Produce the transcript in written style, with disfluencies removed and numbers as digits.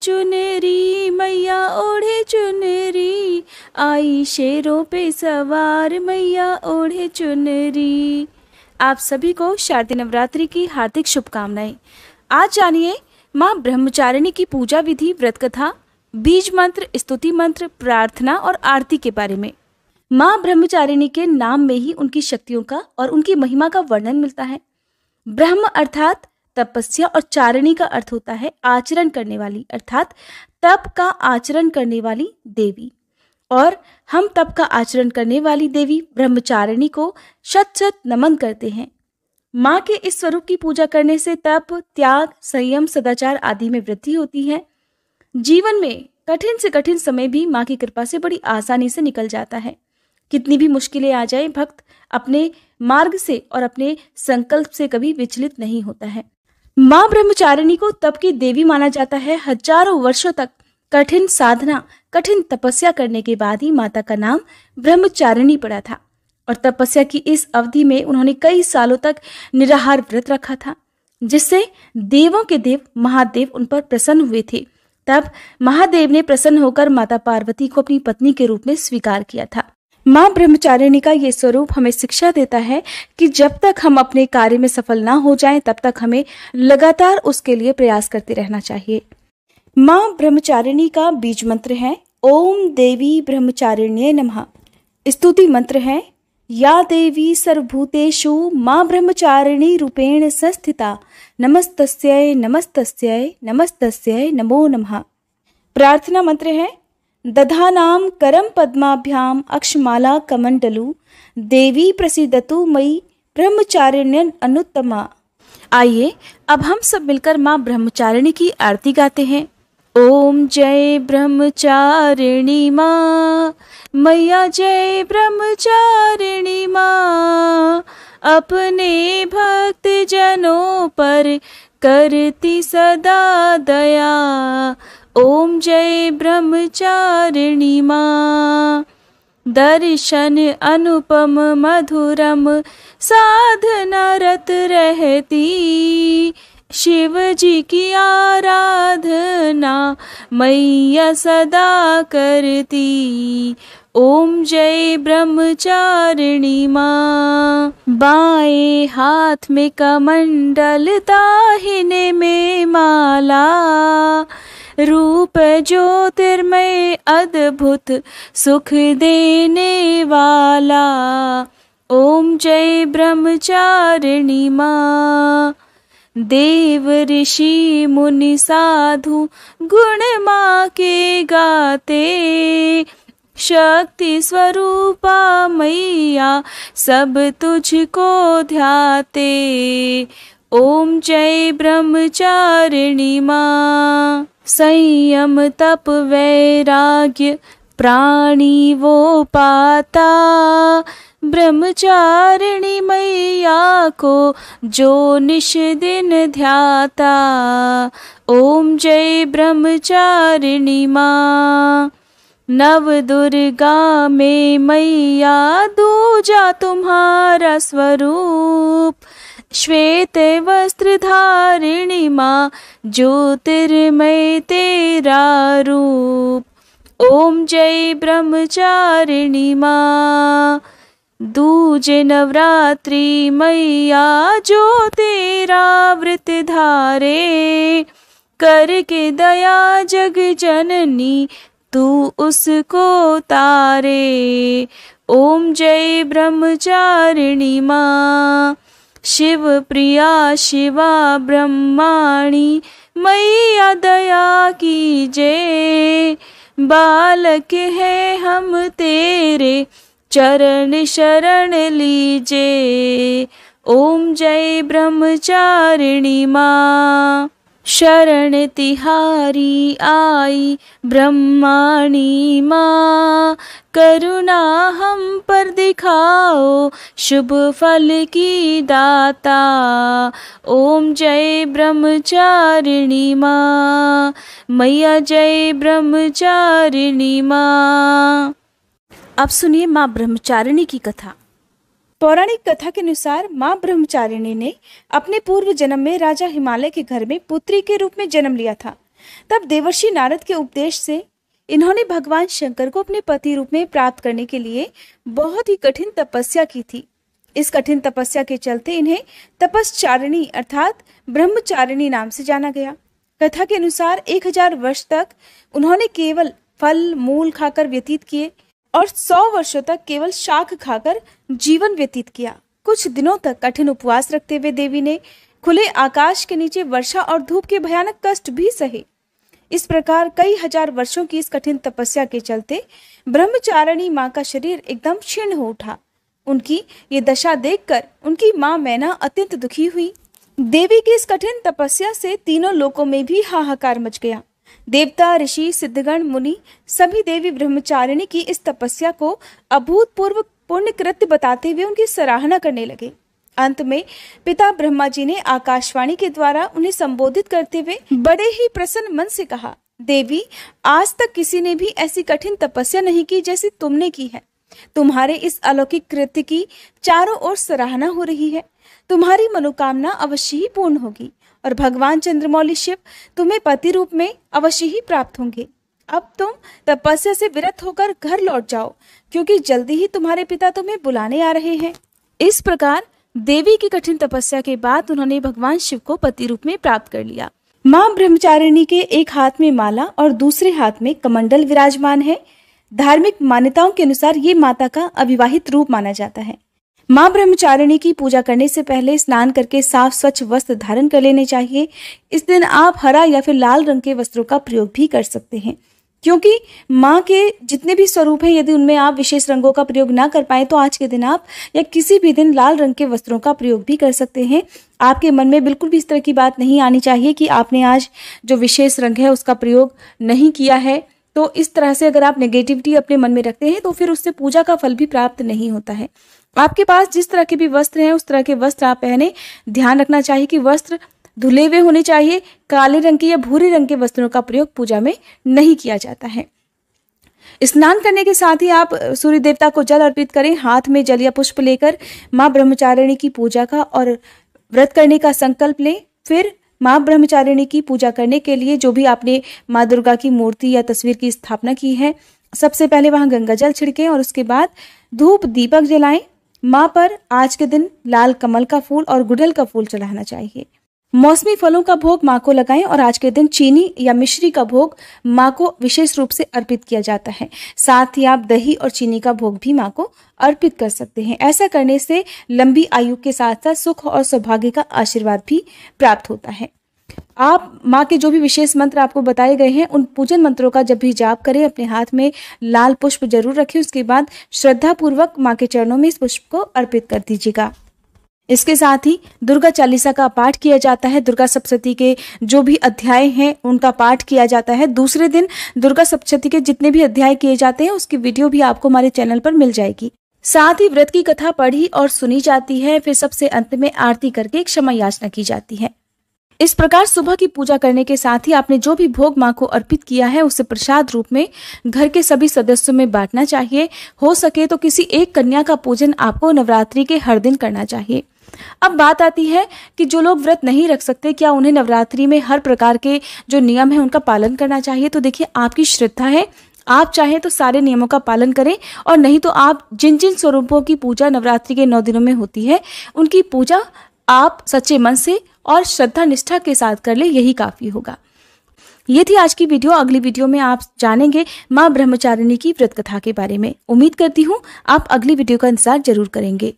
चुनरी मैया ओढ़े चुनरी, आई शेरों पे सवार मैया ओढ़े चुनरी। आप सभी को शारदीय नवरात्रि की हार्दिक शुभकामनाएं। आज जानिए माँ ब्रह्मचारिणी की पूजा विधि, व्रत कथा, बीज मंत्र, स्तुति मंत्र, प्रार्थना और आरती के बारे में। माँ ब्रह्मचारिणी के नाम में ही उनकी शक्तियों का और उनकी महिमा का वर्णन मिलता है। ब्रह्म अर्थात तपस्या और चारिणी का अर्थ होता है आचरण करने वाली, अर्थात तप का आचरण करने वाली देवी। और हम तप का आचरण करने वाली देवी ब्रह्मचारिणी को शत शत नमन करते हैं। माँ के इस स्वरूप की पूजा करने से तप, त्याग, संयम, सदाचार आदि में वृद्धि होती है। जीवन में कठिन से कठिन समय भी माँ की कृपा से बड़ी आसानी से निकल जाता है। कितनी भी मुश्किलें आ जाए, भक्त अपने मार्ग से और अपने संकल्प से कभी विचलित नहीं होता है। माँ ब्रह्मचारिणी को तप की देवी माना जाता है। हजारों वर्षों तक कठिन साधना, कठिन तपस्या करने के बाद ही माता का नाम ब्रह्मचारिणी पड़ा था। और तपस्या की इस अवधि में उन्होंने कई सालों तक निराहार व्रत रखा था, जिससे देवों के देव महादेव उन पर प्रसन्न हुए थे। तब महादेव ने प्रसन्न होकर माता पार्वती को अपनी पत्नी के रूप में स्वीकार किया था। माँ ब्रह्मचारिणी का ये स्वरूप हमें शिक्षा देता है कि जब तक हम अपने कार्य में सफल ना हो जाएं, तब तक हमें लगातार उसके लिए प्रयास करते रहना चाहिए। माँ ब्रह्मचारिणी का बीज मंत्र है ओम देवी ब्रह्मचारिण्ये नमः। स्तुति मंत्र है या देवी सर्वभूतेषु माँ ब्रह्मचारिणी रूपेण संस्थिता, नमस्तस्यै नमस्तस्यै नमस्तस्यै नमो नमः। प्रार्थना मंत्र है दधानाम करम पद्माभ्याम अक्षमाला कमंडलु, देवी प्रसीदतु मयि ब्रह्मचारिण्यन अनुत्तमा। आइए अब हम सब मिलकर माँ ब्रह्मचारिणी की आरती गाते हैं। ओम जय ब्रह्मचारिणी माँ, मैया जय ब्रह्मचारिणी माँ, अपने भक्त जनों पर करती सदा दया। ओम जय ब्रह्मचारिणी माँ, दर्शन अनुपम मधुरम साधना रत रहती, शिव जी की आराधना मैया सदा करती। ओम जय ब्रह्मचारिणी माँ, बाएं हाथ में कमंडल, दाहिने में माला, रूप ज्योतिर्मय अद्भुत सुख देने वाला। ओम जय ब्रह्मचारिणी माँ, देव ऋषि मुनि साधु गुण माँ के गाते, शक्ति स्वरूपा मैया सब तुझको ध्याते। ओम जय ब्रह्मचारिणी माँ, संयम तप वैराग्य प्राणी वो पाता, ब्रह्मचारिणी मैया को जो निश दिन ध्याता। ओम जय ब्रह्मचारिणी माँ, नव दुर्गा में मैया दूजा तुम्हारा स्वरूप, श्वेत वस्त्र धारिणी माँ ज्योतिर्मय तेरा रूप। ओम जय ब्रह्मचारिणी माँ, दूजे नवरात्रि मैया जो तेरा व्रत धारे, करके दया जग जननी तू उसको तारे। ओम जय ब्रह्मचारिणी माँ, शिव प्रिया शिवा ब्रह्माणी मैया दया कीजे, बालक है हम तेरे चरण शरण लीजे। ओम जय ब्रह्मचारिणी माँ, शरण तिहारी आई ब्रह्माणी माँ, करुणा हम पर दिखाओ शुभ फल की दाता। ओम जय ब्रह्मचारिणी माँ, मैया जय ब्रह्मचारिणी माँ। अब सुनिए माँ ब्रह्मचारिणी की कथा। पौराणिक कथा के अनुसार माँ ब्रह्मचारिणी ने अपने पूर्व जन्म में राजा हिमालय के घर में पुत्री के रूप में जन्म लिया था। तब देवर्षि नारद के उपदेश से इन्होंने भगवान शंकर को अपने पति रूप में प्राप्त करने के लिए बहुत ही कठिन तपस्या की थी। इस कठिन तपस्या के चलते इन्हें तपस्चारिणी अर्थात ब्रह्मचारिणी नाम से जाना गया। कथा के अनुसार 1000 वर्ष तक उन्होंने केवल फल मूल खाकर व्यतीत किए और 100 वर्षों तक केवल शाक खाकर जीवन व्यतीत किया। कुछ दिनों तक कठिन उपवास रखते हुए देवी ने खुले आकाश के नीचे वर्षा और धूप के भयानक कष्ट भी सहे। इस प्रकार कई हजार वर्षों की इस कठिन तपस्या के चलते ब्रह्मचारिणी माँ का शरीर एकदम क्षीण हो उठा। उनकी ये दशा देखकर उनकी माँ मैना अत्यंत दुखी हुई। देवी की इस कठिन तपस्या से तीनों लोकों में भी हाहाकार मच गया। देवता, ऋषि, सिद्धगण, मुनि सभी देवी ब्रह्मचारिणी की इस तपस्या को अभूतपूर्व पुण्य कृत्य बताते हुए उनकी सराहना करने लगे। अंत में पिता ब्रह्मा जी ने आकाशवाणी के द्वारा उन्हें संबोधित करते हुए बड़े ही प्रसन्न मन से कहा, देवी, आज तक किसी ने भी ऐसी कठिन तपस्या नहीं की जैसी तुमने की है। तुम्हारे इस अलौकिक कृत्य की चारों ओर सराहना हो रही है। तुम्हारी मनोकामना अवश्य ही पूर्ण होगी और भगवान चंद्रमौली शिव तुम्हें पति रूप में अवश्य ही प्राप्त होंगे। अब तुम तपस्या से विरत होकर घर लौट जाओ, क्योंकि जल्दी ही तुम्हारे पिता तुम्हें बुलाने आ रहे हैं। इस प्रकार देवी की कठिन तपस्या के बाद उन्होंने भगवान शिव को पति रूप में प्राप्त कर लिया। मां ब्रह्मचारिणी के एक हाथ में माला और दूसरे हाथ में कमंडल विराजमान है। धार्मिक मान्यताओं के अनुसार ये माता का अविवाहित रूप माना जाता है। मां ब्रह्मचारिणी की पूजा करने से पहले स्नान करके साफ स्वच्छ वस्त्र धारण कर लेने चाहिए। इस दिन आप हरा या फिर लाल रंग के वस्त्रों का प्रयोग भी कर सकते हैं, क्योंकि माँ के जितने भी स्वरूप हैं, यदि उनमें आप विशेष रंगों का प्रयोग ना कर पाए तो आज के दिन आप या किसी भी दिन लाल रंग के वस्त्रों का प्रयोग भी कर सकते हैं। आपके मन में बिल्कुल भी इस तरह की बात नहीं आनी चाहिए कि आपने आज जो विशेष रंग है उसका प्रयोग नहीं किया है। तो इस तरह से अगर आप नेगेटिविटी अपने मन में रखते हैं तो फिर उससे पूजा का फल भी प्राप्त नहीं होता है। आपके पास जिस तरह के भी वस्त्र हैं उस तरह के वस्त्र आप पहने। ध्यान रखना चाहिए कि वस्त्र धुले हुए होने चाहिए। काले रंग के या भूरे रंग के वस्त्रों का प्रयोग पूजा में नहीं किया जाता है। स्नान करने के साथ ही आप सूर्य देवता को जल अर्पित करें। हाथ में जल या पुष्प लेकर मां ब्रह्मचारिणी की पूजा का और व्रत करने का संकल्प लें। फिर मां ब्रह्मचारिणी की पूजा करने के लिए जो भी आपने मां दुर्गा की मूर्ति या तस्वीर की स्थापना की है, सबसे पहले वहां गंगा जल छिड़कें और उसके बाद धूप दीपक जलाएं। मां पर आज के दिन लाल कमल का फूल और गुड़हल का फूल चढ़ाना चाहिए। मौसमी फलों का भोग मां को लगाएं और आज के दिन चीनी या मिश्री का भोग मां को विशेष रूप से अर्पित किया जाता है। साथ ही आप दही और चीनी का भोग भी मां को अर्पित कर सकते हैं। ऐसा करने से लंबी आयु के साथ साथ सुख और सौभाग्य का आशीर्वाद भी प्राप्त होता है। आप माँ के जो भी विशेष मंत्र आपको बताए गए हैं उन पूजन मंत्रों का जब भी जाप करें अपने हाथ में लाल पुष्प जरूर रखें। उसके बाद श्रद्धा पूर्वक माँ के चरणों में इस पुष्प को अर्पित कर दीजिएगा। इसके साथ ही दुर्गा चालीसा का पाठ किया जाता है। दुर्गा सप्तशती के जो भी अध्याय हैं उनका पाठ किया जाता है। दूसरे दिन दुर्गा सप्तशती के जितने भी अध्याय किए जाते हैं उसकी वीडियो भी आपको हमारे चैनल पर मिल जाएगी। साथ ही व्रत की कथा पढ़ी और सुनी जाती है। फिर सबसे अंत में आरती करके क्षमा याचना की जाती है। इस प्रकार सुबह की पूजा करने के साथ ही आपने जो भी भोग माँ को अर्पित किया है उसे प्रसाद रूप में घर के सभी सदस्यों में बांटना चाहिए। हो सके तो किसी एक कन्या का पूजन आपको नवरात्रि के हर दिन करना चाहिए। अब बात आती है कि जो लोग व्रत नहीं रख सकते, क्या उन्हें नवरात्रि में हर प्रकार के जो नियम है उनका पालन करना चाहिए? तो देखिए, आपकी श्रद्धा है, आप चाहें तो सारे नियमों का पालन करें और नहीं तो आप जिन जिन स्वरूपों की पूजा नवरात्रि के 9 दिनों में होती है उनकी पूजा आप सच्चे मन से और श्रद्धा निष्ठा के साथ कर ले, यही काफी होगा। ये थी आज की वीडियो। अगली वीडियो में आप जानेंगे मां ब्रह्मचारिणी की व्रत कथा के बारे में। उम्मीद करती हूँ आप अगली वीडियो का इंतजार जरूर करेंगे।